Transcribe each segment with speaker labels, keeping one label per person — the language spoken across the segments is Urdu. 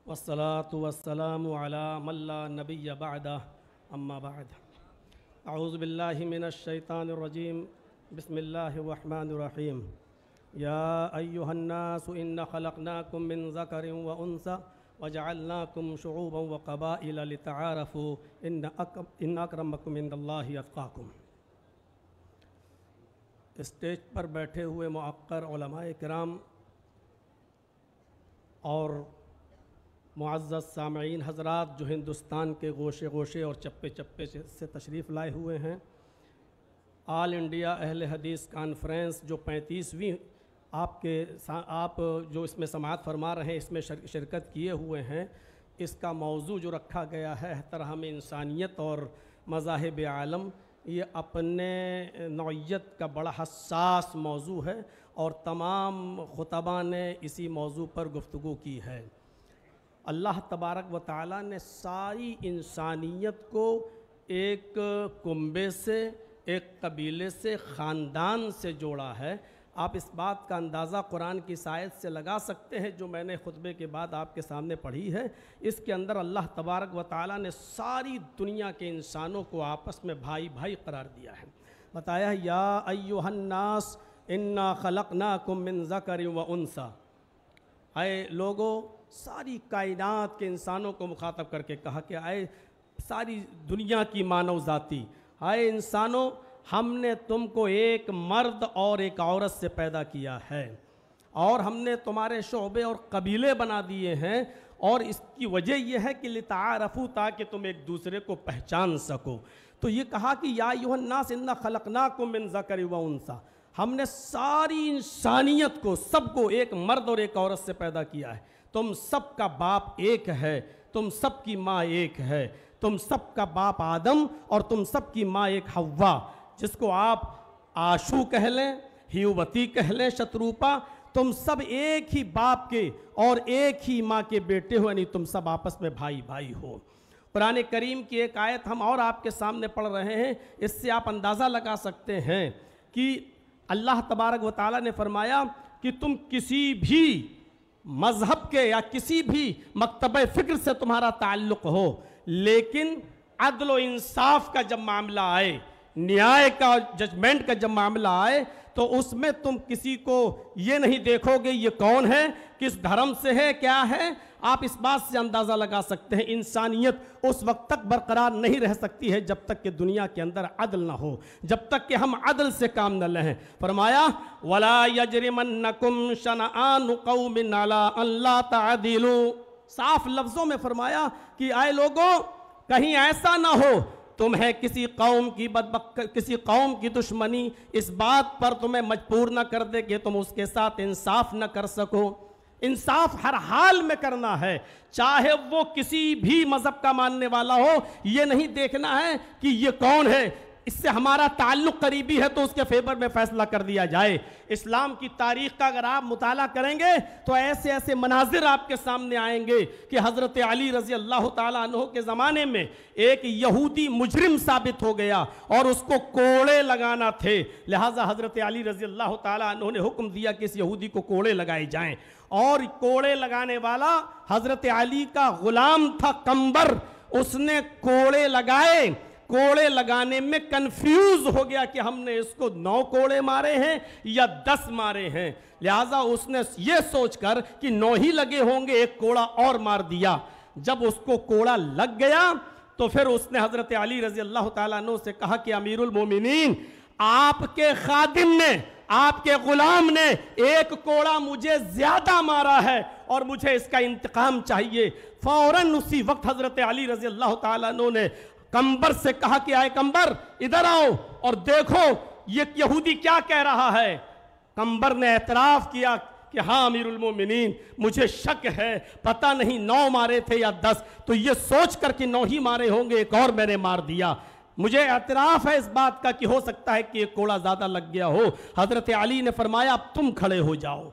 Speaker 1: والصلاة والسلام على من لا نبي بعده أما بعد أعوذ بالله من الشيطان الرجيم بسم الله الرحمن الرحيم يا أيها الناس إنا خلقناكم من ذكر وأنثى وجعلناكم شعوبا وقبائل لتعارفوا إن أكرمكم عند الله أتقاكم۔ اسٹیج پر بیٹھے ہوئے معقر علماء کرام اور معزز سامعین حضرات جو ہندوستان کے گوشے گوشے اور چپے چپے سے تشریف لائے ہوئے ہیں، آل انڈیا اہل حدیث کانفرنس جو 35ویں آپ جو اس میں سماعت فرما رہے ہیں، اس میں شرکت کیے ہوئے ہیں، اس کا موضوع جو رکھا گیا ہے احترام انسانیت اور مذاہب عالم، یہ اپنے نوعیت کا بڑا حساس موضوع ہے اور تمام خطباء نے اسی موضوع پر گفتگو کی ہے۔ اللہ تبارک و تعالیٰ نے ساری انسانیت کو ایک کنبے سے، ایک قبیلے سے، خاندان سے جوڑا ہے۔ آپ اس بات کا اندازہ قرآن کی آیت سے لگا سکتے ہیں جو میں نے خطبے کے بعد آپ کے سامنے پڑھی ہے۔ اس کے اندر اللہ تبارک و تعالیٰ نے ساری دنیا کے انسانوں کو آپس میں بھائی بھائی قرار دیا ہے۔ بتایا یا ایھا الناس انا خلقناکم من ذکر و انثی، اے لوگو، ساری کائنات کے انسانوں کو مخاطب کر کے کہا کہ اے ساری دنیا کی مانو ذاتی، اے انسانوں، ہم نے تم کو ایک مرد اور ایک عورت سے پیدا کیا ہے اور ہم نے تمہارے شعبے اور قبیلے بنا دیے ہیں، اور اس کی وجہ یہ ہے کہ لتعارفوا، تاکہ تم ایک دوسرے کو پہچان سکو۔ تو یہ کہا کہ یا ایھا الناس انا خلقناکم من ذکر و انثی، ہم نے ساری انسانیت کو، سب کو ایک مرد اور ایک عورت سے پیدا کیا ہے۔ تم سب کا باپ ایک ہے، تم سب کی ماں ایک ہے، تم سب کا باپ آدم اور تم سب کی ماں ایک حوا، جس کو آپ آشو کہہ لیں، ہیووتی کہہ لیں، شتروپا، تم سب ایک ہی باپ کے اور ایک ہی ماں کے بیٹے ہو، یعنی تم سب آپس میں بھائی بھائی ہو۔ قرآن کریم کی ایک آیت ہم اور آپ کے سامنے پڑھ رہے ہیں، اس سے آپ اندازہ لگا سکتے ہیں کہ اللہ تبارک و تعالیٰ نے فرمایا کہ تم کسی بھی مذہب کے یا کسی بھی مکتبہ فکر سے تمہارا تعلق ہو، لیکن عدل و انصاف کا جب معاملہ آئے، نیائے کا، ججمنٹ کا جب معاملہ آئے، تو اس میں تم کسی کو یہ نہیں دیکھو گے یہ کون ہے، کس دھرم سے ہے، کیا ہے۔ آپ اس بات سے اندازہ لگا سکتے ہیں انسانیت اس وقت تک برقرار نہیں رہ سکتی ہے جب تک کہ دنیا کے اندر عدل نہ ہو، جب تک کہ ہم عدل سے کام نہ لیں۔ فرمایا وَلَا يَجْرِمَنَّكُمْ شَنَآنُ قَوْمٍ عَلَىٰ أَن لَا تَعْدِلُوا، صاف لفظوں میں فرمایا کہ اے لوگوں، کہیں ایسا نہ ہو تمہیں کسی قوم کی دشمنی اس بات پر تمہیں مجبور نہ کر دے کہ تم اس کے ساتھ انصاف نہ کر سکو۔ انصاف ہر حال میں کرنا ہے، چاہے وہ کسی بھی مذہب کا ماننے والا ہو۔ یہ نہیں دیکھنا ہے کہ یہ کون ہے، اس سے ہمارا تعلق قریبی ہے تو اس کے فیور میں فیصلہ کر دیا جائے۔ اسلام کی تاریخ کا اگر آپ مطالعہ کریں گے تو ایسے ایسے مناظر آپ کے سامنے آئیں گے کہ حضرت علی رضی اللہ تعالیٰ عنہ کے زمانے میں ایک یہودی مجرم ثابت ہو گیا اور اس کو کوڑے لگانا تھے، لہٰذا حضرت علی رضی اللہ تعالیٰ عنہ نے حکم دیا کہ اس یہودی کو کوڑے لگائے جائیں، اور کوڑے لگانے والا حضرت علی کا غلام تھا قمبر، اس نے کوڑے لگائے، کوڑے لگانے میں کنفیوز ہو گیا کہ ہم نے اس کو 9 کوڑے مارے ہیں یا 10 مارے ہیں، لہٰذا اس نے یہ سوچ کر کہ 9 ہی لگے ہوں گے، ایک کوڑا اور مار دیا۔ جب اس کو کوڑا لگ گیا تو پھر اس نے حضرت علی رضی اللہ تعالیٰ عنہ سے کہا کہ امیر المومنین، آپ کے خادم نے، آپ کے غلام نے ایک کوڑا مجھے زیادہ مارا ہے اور مجھے اس کا انتقام چاہیے۔ فوراً اسی وقت حضرت علی رضی اللہ تعالیٰ عنہ نے قمبر سے کہا کہ آئے قمبر ادھر آؤ اور دیکھو یہ یہودی کیا کہہ رہا ہے۔ قمبر نے اعتراف کیا کہ ہاں امیر المومنین، مجھے شک ہے، پتہ نہیں 9 مارے تھے یا 10، تو یہ سوچ کر کہ 9 ہی مارے ہوں گے، ایک اور میں نے مار دیا، مجھے اعتراف ہے اس بات کا کہ ہو سکتا ہے کہ ایک کوڑا زیادہ لگ گیا ہو۔ حضرت علی نے فرمایا اب تم کھڑے ہو جاؤ،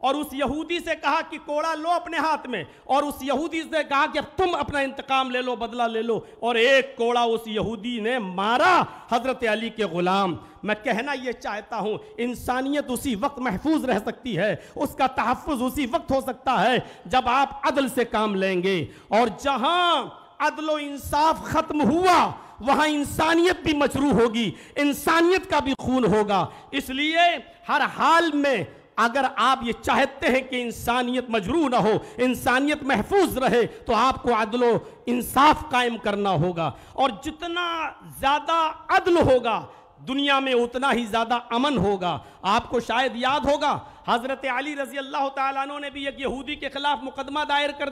Speaker 1: اور اس یہودی سے کہا کہ کوڑا لو اپنے ہاتھ میں، اور اس یہودی سے کہا کہ اب تم اپنا انتقام لے لو، بدلہ لے لو، اور ایک کوڑا اس یہودی نے مارا حضرت علی کے غلام۔ میں کہنا یہ چاہتا ہوں انسانیت اسی وقت محفوظ رہ سکتی ہے، اس کا تحفظ اسی وقت ہو سکتا ہے جب آپ عدل سے کام لیں گے، اور جہاں عدل و انصاف ختم ہوا وہاں انسانیت بھی مجروح ہوگی، انسانیت کا بھی خون ہوگا۔ اس لیے ہر حال میں اگر آپ یہ چاہتے ہیں کہ انسانیت مجروح نہ ہو، انسانیت محفوظ رہے، تو آپ کو عدل و انصاف قائم کرنا ہوگا، اور جتنا زیادہ عدل ہوگا دنیا میں اتنا ہی زیادہ امن ہوگا۔ آپ کو شاید یاد ہوگا حضرت علی رضی اللہ تعالیٰ عنہ نے بھی ایک یہودی کے خلاف مقدمہ دائر کر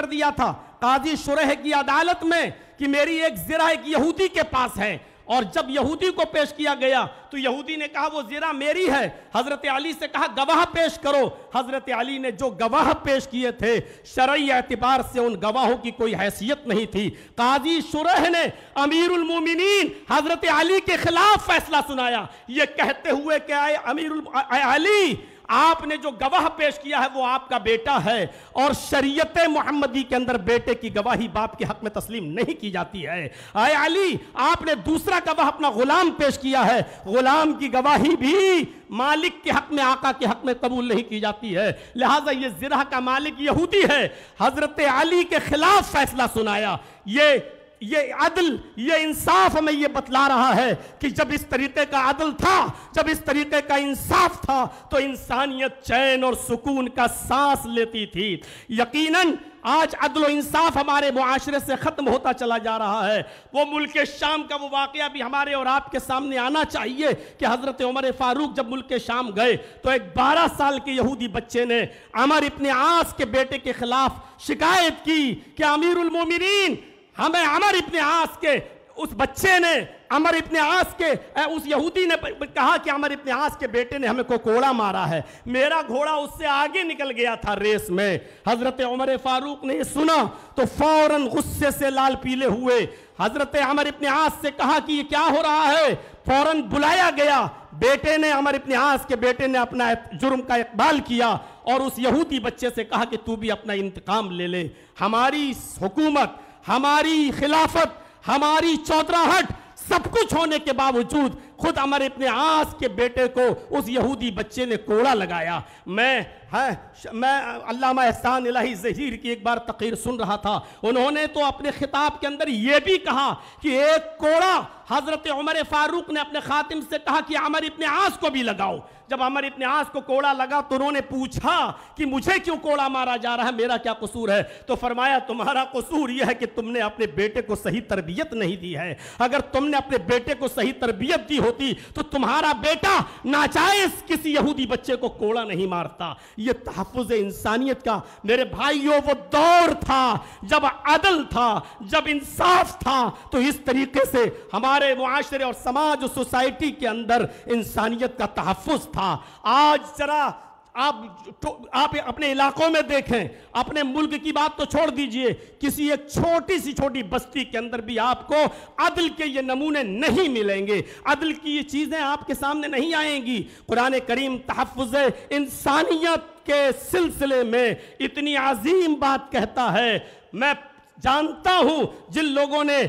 Speaker 1: دیا تھا قاضی شریح کی عدالت میں کہ میری ایک زرہ ایک یہودی کے پاس ہے، اور جب یہودی کو پیش کیا گیا تو یہودی نے کہا وہ زرہ میری ہے۔ حضرت علی سے کہا گواہ پیش کرو۔ حضرت علی نے جو گواہ پیش کیے تھے شرعی اعتبار سے ان گواہوں کی کوئی حیثیت نہیں تھی۔ قاضی شریح نے امیر المومنین حضرت علی کے خلاف فیصلہ سنایا، یہ کہتے ہوئے کہ اے علی، آپ نے جو گواہ پیش کیا ہے وہ آپ کا بیٹا ہے، اور شریعت محمدی کے اندر بیٹے کی گواہی باپ کے حق میں تسلیم نہیں کی جاتی ہے۔ اے علی، آپ نے دوسرا گواہ اپنا غلام پیش کیا ہے، غلام کی گواہی بھی مالک کے حق میں، آقا کے حق میں قبول نہیں کی جاتی ہے، لہٰذا یہ زرہ کا مالک یہودی ہے۔ حضرت علی کے خلاف فیصلہ سنایا۔ یہ عدل، یہ انصاف ہمیں یہ بتلا رہا ہے کہ جب اس طریقے کا عدل تھا، جب اس طریقے کا انصاف تھا تو انسانیت چین اور سکون کا سانس لیتی تھی۔ یقیناً آج عدل و انصاف ہمارے معاشرے سے ختم ہوتا چلا جا رہا ہے۔ وہ ملک شام کا وہ واقعہ بھی ہمارے اور آپ کے سامنے آنا چاہیے کہ حضرت عمر فاروق جب ملک شام گئے تو ایک 12 سال کے یہودی بچے نے عمر ابن عاص کے بیٹے کے خلاف شکایت کی کہ امیر المومنین، ہمیں عمر ابن عاص کے اس بچے نے، عمر ابن عاص کے اس یہودی نے کہا کہ عمر ابن عاص کے بیٹے نے ہمیں کو کوڑا مارا ہے، میرا گھوڑا اس سے آگے نکل گیا تھا ریس میں۔ حضرت عمر فاروق نے یہ سنا تو فوراً غصے سے لال پیلے ہوئے حضرت عمر ابن عاص سے کہا کہ یہ کیا ہو رہا ہے۔ فوراً بلایا گیا، بیٹے نے، عمر ابن عاص کے بیٹے نے اپنا جرم کا اقبال کیا اور اس یہودی بچے سے کہا کہ تو بھی اپنا انتقام لے لے۔ ہماری حکومت، ہماری خلافت، ہماری چودراہٹ، سب کچھ ہونے کے باوجود خود عمر ابن عاص کے بیٹے کو اس یہودی بچے نے کوڑا لگایا۔ میں علامہ احسان الہی ظہیر کی ایک بار تقریر سن رہا تھا، انہوں نے تو اپنے خطاب کے اندر یہ بھی کہا کہ ایک کوڑا حضرت عمر فاروق نے اپنے خاتم سے کہا کہ عمر ابن عاص کو بھی لگاؤ۔ جب عمر ابن عاص کو کوڑا لگا تو انہوں نے پوچھا کہ مجھے کیوں کوڑا مارا جا رہا ہے، میرا کیا قصور ہے؟ تو فرمایا تمہارا قصور یہ ہے کہ تم نے اپنے بیٹے کو صحیح تربیت نہیں دی ہے۔ اگر تم نے اپنے بیٹے کو صحیح تربیت دی ہوتی تو تمہارا بیٹا ناجائز کسی یہودی بچے کو کوڑا نہیں مارتا۔ یہ تحفظ انسانیت کا میرے بھائیوں وہ دور تھا جب عدل تھا، جب انصاف تھا، تو اس طریقے سے ہمارے معاشرے اور سماج اور سوسائٹی کے اندر انسانیت کا تحفظ تھا۔ آج ذرا آپ اپنے علاقوں میں دیکھیں، اپنے ملک کی بات تو چھوڑ دیجئے، کسی ایک چھوٹی بستی کے اندر بھی آپ کو عدل کے یہ نمونے نہیں ملیں گے، عدل کی یہ چیزیں آپ کے سامنے نہیں آئیں گی۔ قرآن کریم تحفظ انسانیت کے سلسلے میں اتنی عظیم بات کہتا ہے۔ میں جانتا ہوں جن لوگوں نے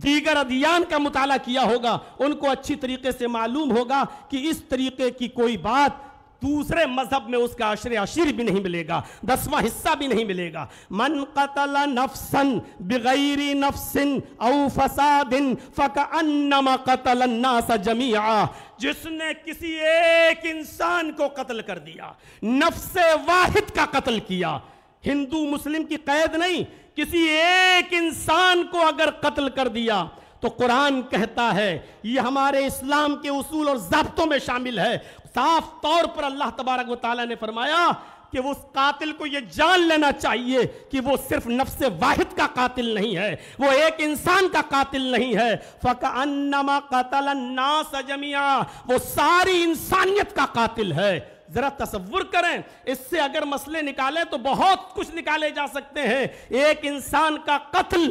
Speaker 1: دیگر ادیان کا مطالعہ کیا ہوگا ان کو اچھی طریقے سے معلوم ہوگا کہ اس طریقے کی کوئی بات دوسرے مذہب میں اس کا عشر بھی نہیں ملے گا، 10واں حصہ بھی نہیں ملے گا۔ من قتل نفسا بغیر نفس او فساد فکأنما قتل الناس جميعا، جس نے کسی ایک انسان کو قتل کر دیا، نفس واحد کا قتل کیا، ہندو مسلم کی قید نہیں، کسی ایک انسان کو اگر قتل کر دیا تو قرآن کہتا ہے، یہ ہمارے اسلام کے اصول اور ضابطوں میں شامل ہے، صاف طور پر اللہ تبارک و تعالیٰ نے فرمایا کہ اس قاتل کو یہ جان لینا چاہیے کہ وہ صرف نفس واحد کا قاتل نہیں ہے، وہ ایک انسان کا قاتل نہیں ہے۔ فَكَأَنَّمَا قَتَلَ النَّاسَ جَمِيعًا، وہ ساری انسانیت کا قاتل ہے۔ ذرا تصور کریں، اس سے اگر مسئلے نکالیں تو بہت کچھ نکالے جا سکتے ہیں۔ ایک انسان کا قتل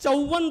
Speaker 1: 54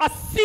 Speaker 1: 80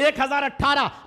Speaker 1: 1018।